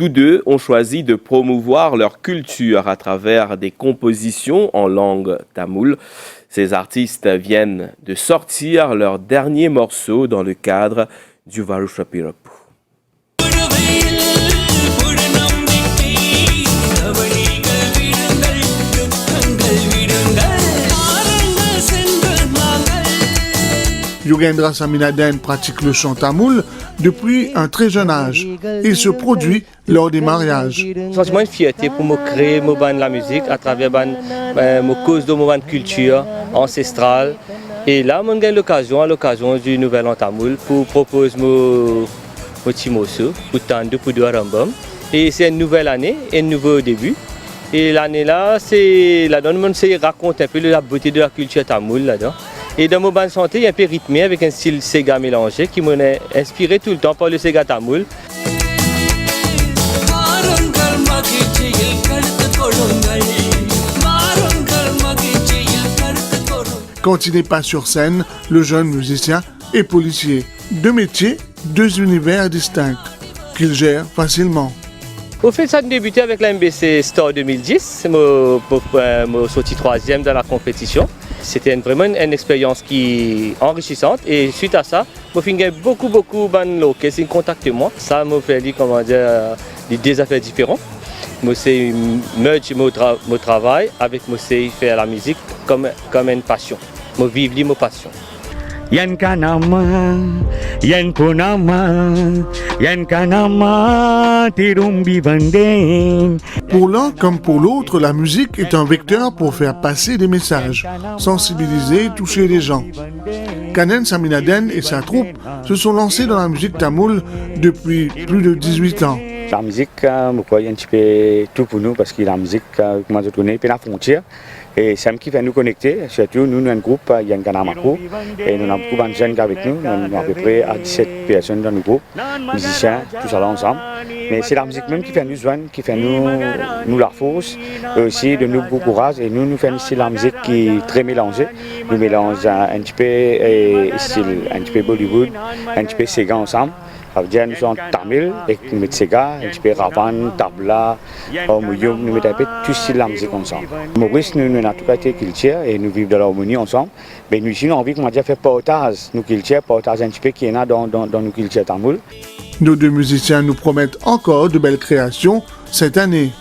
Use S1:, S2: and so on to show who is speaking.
S1: Tous deux ont choisi de promouvoir leur culture à travers des compositions en langue tamoule. Ces artistes viennent de sortir leur dernier morceau dans le cadre du Varushrapirapu.
S2: Yogendra Saminaden pratique le chant tamoul depuis un très jeune âge. Il se produit lors des mariages.
S3: C'est une fierté pour me créer la musique à travers ma cause de ma culture ancestrale. Et là, j'ai eu l'occasion, à l'occasion du Nouvel An Tamoul, pour proposer mon petit morceau, pour tendre pour deux rambam. Et c'est une nouvelle année, un nouveau début. Et l'année là, c'est là-dedans, on raconte un peu la beauté de la culture tamoul là-dedans. Et dans mon bande santé, il y a un peu rythmé avec un style Sega mélangé qui m'a inspiré tout le temps par le Sega tamoul.
S2: Quand il n'est pas sur scène, le jeune musicien est policier. Deux métiers, deux univers distincts qu'il gère facilement.
S3: Au fait, ça a débuté avec la MBC Star 2010. J'ai sorti troisième dans la compétition. C'était vraiment une expérience qui est enrichissante. Et suite à ça, j'ai fait beaucoup de gens qui contacté moi. Ça m'a fait des affaires différentes. Je merge mon travail avec faire la musique comme une passion. Je vis ma passion.
S4: Yan kanama, yan punama, yan kanama, tirumbi vanden.
S2: Pour l'un comme pour l'autre, la musique est un vecteur pour faire passer des messages, sensibiliser, toucher les gens. Kanen Saminaden et sa troupe se sont lancés dans la musique tamoule depuis plus de 18 ans.
S4: La musique, il y a un petit peu tout pour nous parce que la musique, comment je connais, c'est la frontière. Et c'est ce qui fait nous connecter. Surtout, nous, un groupe, Yanganamako, et nous avons beaucoup de jeunes avec nous. Nous avons à peu près 17 personnes dans le groupe, musiciens, tous allés ensemble. Mais c'est la musique même qui fait nous joindre, qui fait nous la force, et aussi de nous beaucoup courage. Et nous faisons ici la musique qui est très mélangée. Nous mélangeons un petit peu style, un petit peu Bollywood, un petit peu Sega ensemble. Ça veut dire nous sommes tamil et nous mettons Sega, un petit peu Ravan, Tabla, Mouyum, nous mettons un peu tout style la musique ensemble. Maurice, nous avons tout été culture et nous vivons de l'harmonie ensemble. Mais nous ici, nous avons envie de faire partage nos cultures, partage un petit peu qui est là dans nos cultures tamoul.
S2: Nos deux musiciens nous promettent encore de belles créations cette année.